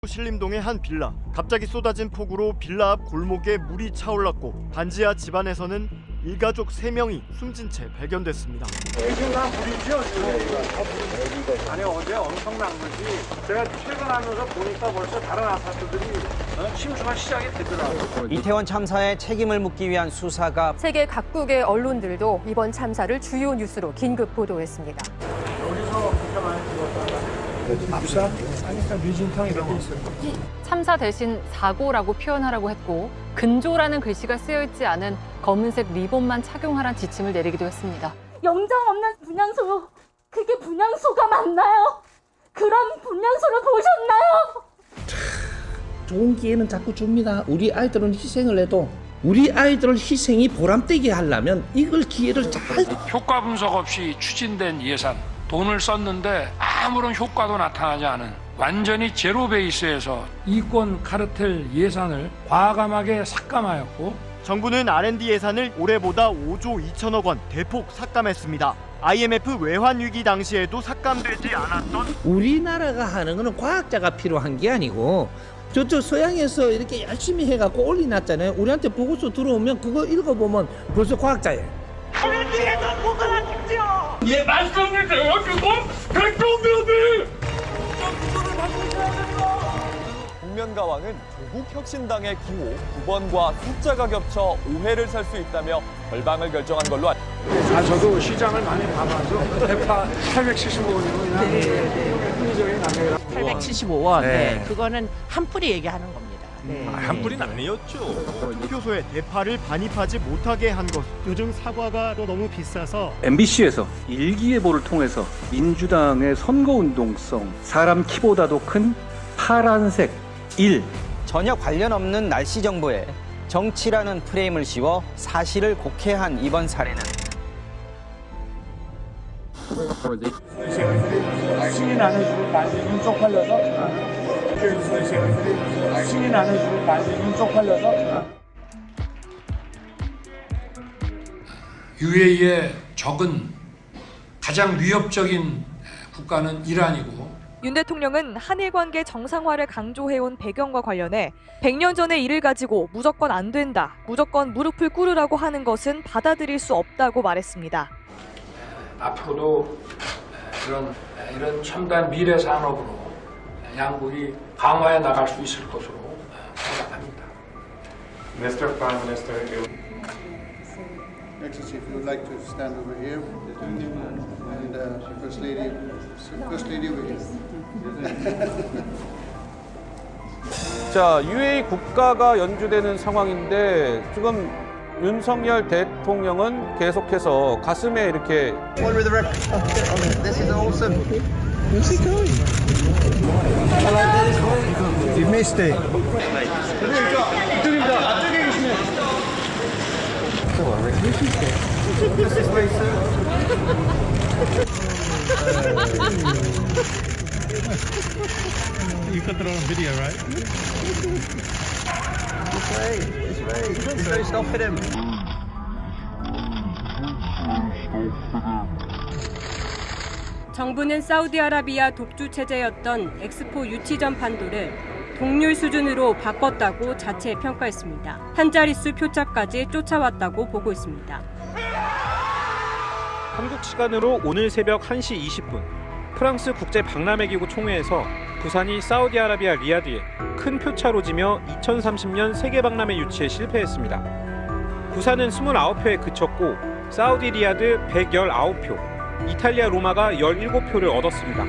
신림동의 한 빌라. 갑자기 쏟아진 폭우로 빌라 앞 골목에 물이 차올랐고 반지하 집안에서는 일가족 3명이 숨진 채 발견됐습니다. 애기가 물이죠? 아니 어제 엄청난 거지. 제가 퇴근하면서 보니까 벌써 다른 아파트들이 침수가 시작이 되더라고요. 이태원 참사에 책임을 묻기 위한 수사가 세계 각국의 언론들도 이번 참사를 주요 뉴스로 긴급 보도했습니다. 여기서 그렇게 많이 죽었다가 압사? 아니까 류진탕 이런 게 있어요. 참사 대신 사고라고 표현하라고 했고 근조라는 글씨가 쓰여있지 않은 검은색 리본만 착용하란 지침을 내리기도 했습니다. 영장 없는 분향소, 그게 분향소가 맞나요? 그런 분향소를 보셨나요? 좋은 기회는 자꾸 줍니다. 우리 아이들은 희생을 해도 우리 아이들 희생이 보람되게 하려면 이걸 기회를 잘 효과 분석 없이 추진된 예산, 돈을 썼는데 아무런 효과도 나타나지 않은 완전히 제로 베이스에서 이권 카르텔 예산을 과감하게 삭감하였고 정부는 R&D 예산을 올해보다 5조 2천억 원 대폭 삭감했습니다. IMF 외환 위기 당시에도 삭감되지 않았던 우리나라가 하는 거는 과학자가 필요한 게 아니고 저쪽 서양에서 이렇게 열심히 해갖고 올려놨잖아요. 우리한테 보고서 들어오면 그거 읽어보면 벌써 과학자예요. 예, 말씀을 드려주고 대통령이 국면가왕은 조국 혁신당의 기호 9번과 숫자가 겹쳐 오해를 살 수 있다며 결방을 결정한 걸로 저도 시장을 많이 봐봐서 대파 875원이면 합리적인 가격이라. 875원. 네. 그거는 한 뿌리 얘기하는 겁니다. 네. 한 뿌리는 아니었죠. 투표소에 대파를 반입하지 못하게 한 것. 요즘 사과가 또 너무 비싸서 MBC에서 일기예보를 통해서 민주당의 선거운동성, 사람 키보다도 큰 파란색 1. 전혀 관련 없는 날씨 정보에 정치라는 프레임을 씌워 사실을 곡해한 이번 사례는 승인 안 해주고 만지면 쪽팔려서 승인 안 해주고 만지면 쪽팔려서 UAE의 적은 가장 위협적인 국가는 이란이고 윤 대통령은 한일 관계 정상화를 강조해온 배경과 관련해 100년 전의 일을 가지고 무조건 안 된다, 무조건 무릎을 꿇으라고 하는 것은 받아들일 수 없다고 말했습니다. 앞으로도 이런 첨단 미래 산업으로 양국이 강화해 나갈 수 있을 것으로 생각합니다. Mr. Prime Minister, Excellency, if you would like to stand over here, and First Lady over here. 자, UAE 국가가 연주되는 상황인데 지금 윤석열 대통령은 계속해서 가슴에 이렇게 This is awesome. Where's he going? You missed it. This is way, sir. You got that on video, right? It's Ray. There's no stopping him. 정부는 사우디아라비아 독주 체제였던 엑스포 유치전 판도를 동률 수준으로 바꿨다고 자체 평가했습니다. 한 자릿수 표차까지 쫓아왔다고 보고 있습니다. 한국 시간으로 오늘 새벽 1시 20분 프랑스 국제박람회기구 총회에서 부산이 사우디아라비아 리야드에 큰 표차로 지며 2030년 세계박람회 유치에 실패했습니다. 부산은 29표에 그쳤고 사우디 리야드 119표, 이탈리아 로마가 17표를 얻었습니다.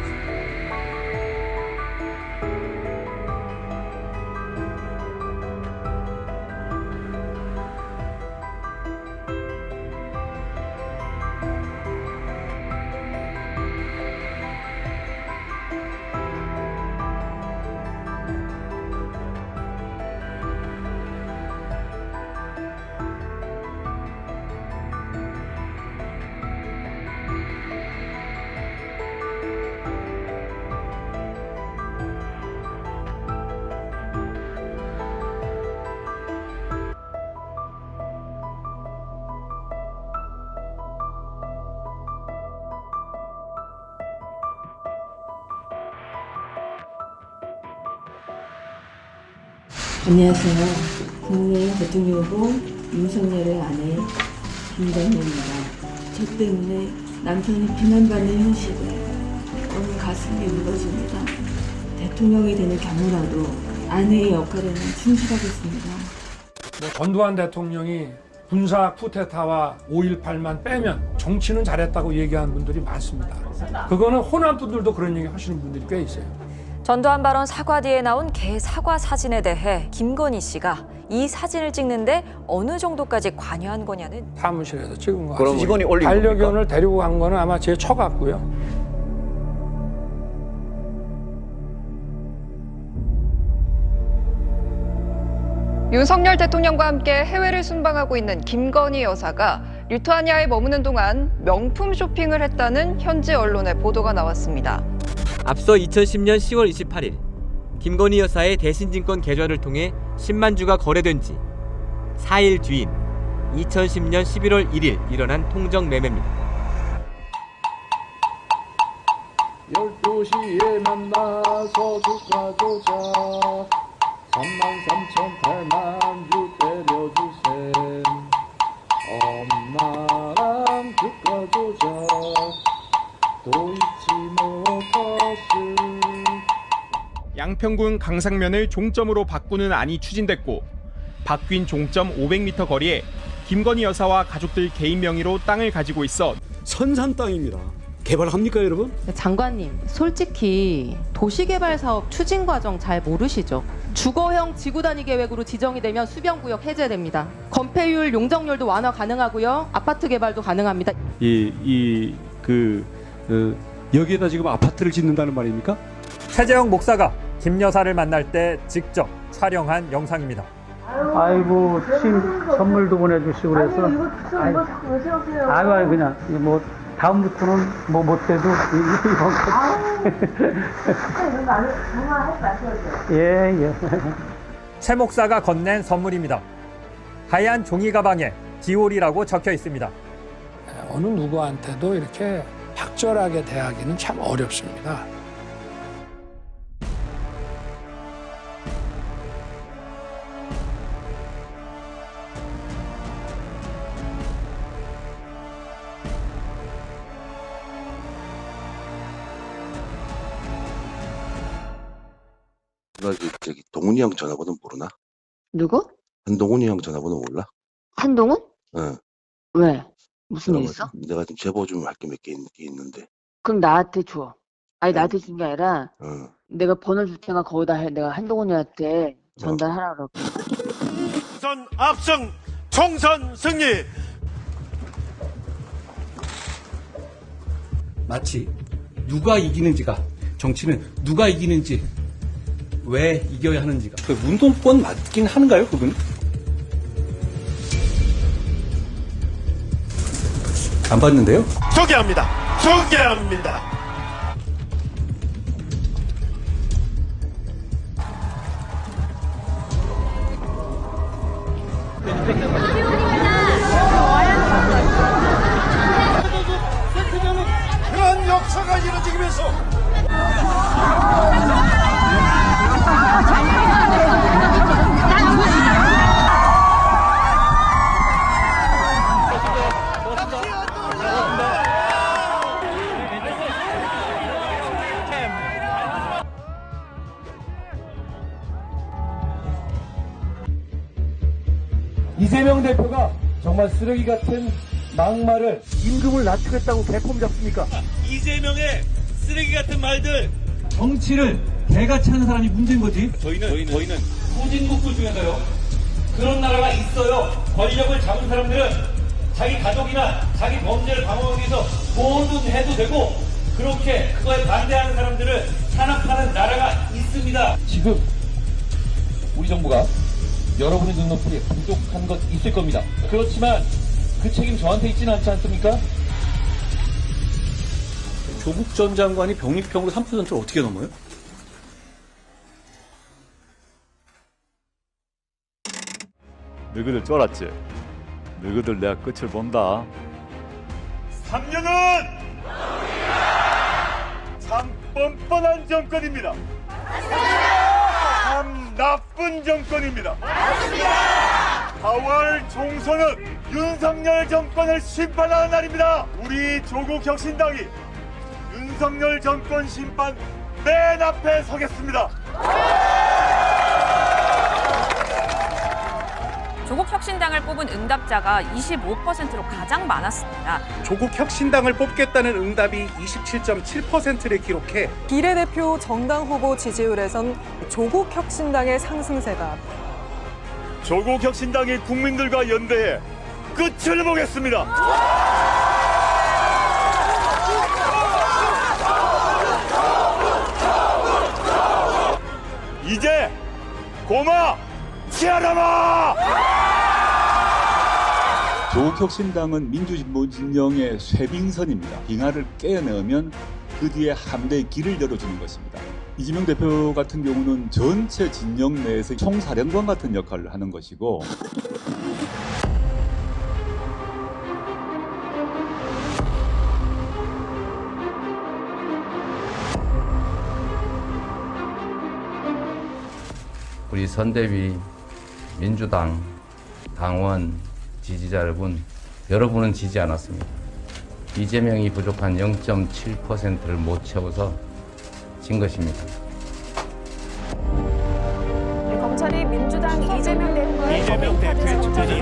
안녕하세요. 국내 대통령 후보 윤석열의 아내 김건희입니다. 저 때문에 남편이 비난받는 현실에 오늘 가슴이 무너집니다. 대통령이 되는 경우라도 아내의 역할에는 충실하겠습니다. 전두환 대통령이 군사 쿠데타와 5.18만 빼면 정치는 잘했다고 얘기하는 분들이 많습니다. 그거는 호남 분들도 그런 얘기 하시는 분들이 꽤 있어요. 전두환 발언 사과 뒤에 나온 개 사과 사진에 대해 김건희 씨가 이 사진을 찍는데 어느 정도까지 관여한 거냐는 사무실에서 찍은 거 그럼 직원이 올린 반려견을 데리고 간 거는 아마 제 처 같고요. 윤석열 대통령과 함께 해외를 순방하고 있는 김건희 여사가 리투아니아에 머무는 동안 명품 쇼핑을 했다는 현지 언론의 보도가 나왔습니다. 앞서 2010년 10월 28일 김건희 여사의 대신증권 계좌를 통해 10만 주가 거래된 지 4일 뒤인 2010년 11월 1일 일어난 통정 매매입니다. 12시에 만나서 주가 조자 33,800만 주 때려주셈 엄마랑 주가 조자 또 잊지 못하실 양평군 강상면을 종점으로 바꾸는 안이 추진됐고 바뀐 종점 500m 거리에 김건희 여사와 가족들 개인 명의로 땅을 가지고 있어 선산 땅입니다. 개발합니까 여러분? 장관님, 솔직히 도시개발 사업 추진 과정 잘 모르시죠? 주거형 지구단위 계획으로 지정이 되면 수변구역 해제됩니다. 건폐율, 용적률도 완화 가능하고요. 아파트 개발도 가능합니다. 여기에다 지금 아파트를 짓는다는 말입니까? 최재형 목사가 김 여사를 만날 때 직접 촬영한 영상입니다. 아이고 선물도 보내주시고 그래서 아이고 그냥 뭐 다음부터는 뭐 못해도 예. 최 목사가 건넨 선물입니다. 하얀 종이 가방에 디올이라고 적혀 있습니다. 어느 누구한테도 이렇게 박절하게 대하기는 참 어렵습니다. 저기 동훈이 형 전화번호 모르나? 누구? 한동훈이 형 전화번호 몰라? 한동훈? 응. 왜? 무슨 일 있어? 내가 좀 제보 좀 할 게 몇 개 있는데. 그럼 나한테 줘. 아니 나한테 준 게 아니라 응. 내가 번호 줄 테니까 거기다 내가 한동훈이한테 전달하라고. 우선 압승 총선 승리. 마치 누가 이기는지가 정치는 누가 이기는지 왜 이겨야 하는지가 그 운동권 맞긴 한가요 그분? 안 봤는데요? 소개합니다. 그런 역사가 이루어지기 위해서 이재명 대표가 정말 쓰레기 같은 막말을 임금을 낮추겠다고 개폼 잡습니까? 이재명의 쓰레기 같은 말들 정치를 개같이 하는 사람이 문제인 거지. 저희는 후진국부 중에서요 그런 나라가 있어요. 권력을 잡은 사람들은 자기 가족이나 자기 범죄를 방어하기 위해서 뭐든 해도 되고 그렇게 그거에 반대하는 사람들을 탄압하는 나라가 있습니다. 지금 우리 정부가 여러분의 눈높이에 부족한 것 있을 겁니다. 그렇지만 그 책임 저한테 있지는 않지 않습니까? 조국 전 장관이 병립형으로 3%를 어떻게 넘어요? 너희들 쫄았지? 너희들 내가 끝을 본다. 3년은 참 뻔뻔한 정권입니다. 참 나쁜 정권입니다. 4월 총선은 윤석열 정권을 심판하는 날입니다. 우리 조국 혁신당이 윤석열 정권 심판 맨 앞에 서겠습니다. 조국 혁신당을 뽑은 응답자가 25%로 가장 많았습니다. 조국 혁신당을 뽑겠다는 응답이 27.7%를 기록해 비례대표 정당 후보 지지율에선 조국 혁신당의 상승세가 조국 혁신당이 국민들과 연대해 끝을 보겠습니다. 이제 고마 치아라마! 조국 혁신당은 민주진보 진영의 쇄빙선입니다. 빙하를 깨어내면 그 뒤에 함대의 길을 열어주는 것입니다. 이재명 대표 같은 경우는 전체 진영 내에서 총사령관 같은 역할을 하는 것이고, 우리 선대위 민주당 당원 지지자 여러분은 지지 않았습니다. 이재명이 부족한 0.7%를 못 채워서 진 것입니다. 검찰이 민주당 이재명 대표의 측근이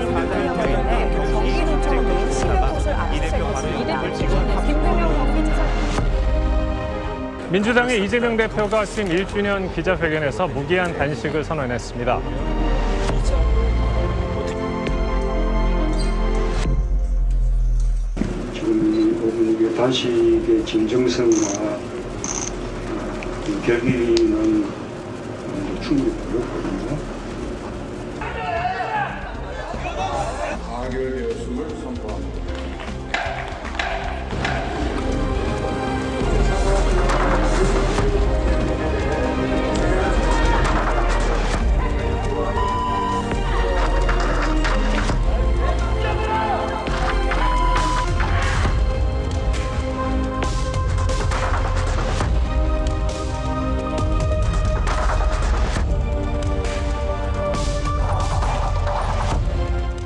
경기도청 내 10여 곳을 알아채었습니다. 김동영 경기지사. 민주당의 이재명 대표가 취임 1주년 기자회견에서 무기한 단식을 선언했습니다. 지금 단식의 진정성과 결의는 충분히 보였거든요. 가결되었음을 선포합니다.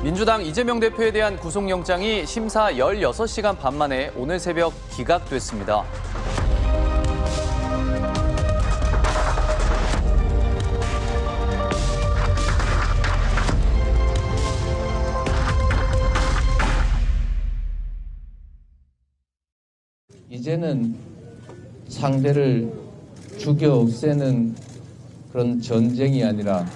민주당 이재명 대표에 대한 구속영장이 심사 16시간 반 만에 오늘 새벽 기각됐습니다. 이제는 상대를 죽여 없애는 그런 전쟁이 아니라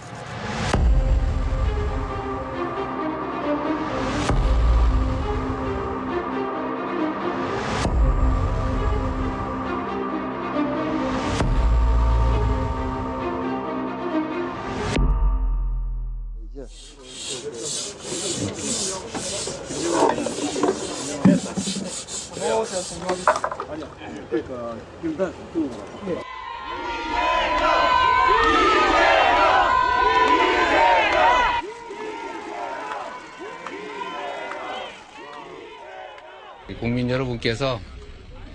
국민 여러분께서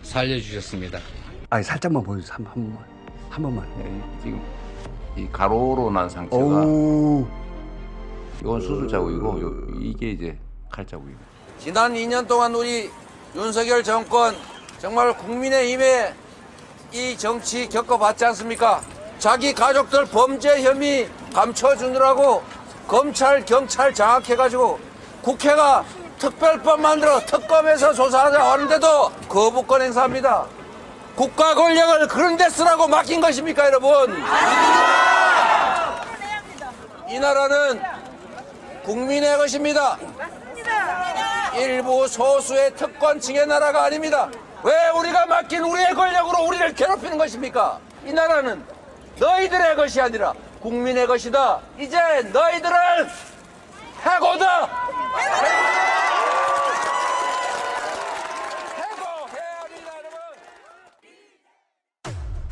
살려주셨습니다. 아니 살짝만 보여주세요. 한 번만. 지금 이 가로로 난 상처가 이건 수술 자국이고 이게 이제 칼 자국입니다. 지난 2년 동안 우리 윤석열 정권 정말 국민의힘에 이 정치 겪어봤지 않습니까? 자기 가족들 범죄 혐의 감춰주느라고 검찰, 경찰 장악해가지고 국회가 특별법 만들어 특검에서 조사하자고 하는데도 거부권 행사합니다. 국가 권력을 그런 데 쓰라고 맡긴 것입니까, 여러분? 이 나라는 국민의 것입니다. 일부 소수의 특권층의 나라가 아닙니다. 왜 우리가 맡긴 우리의 권력으로 우리를 괴롭히는 것입니까? 이 나라는 너희들의 것이 아니라 국민의 것이다. 이제 너희들을 해고다.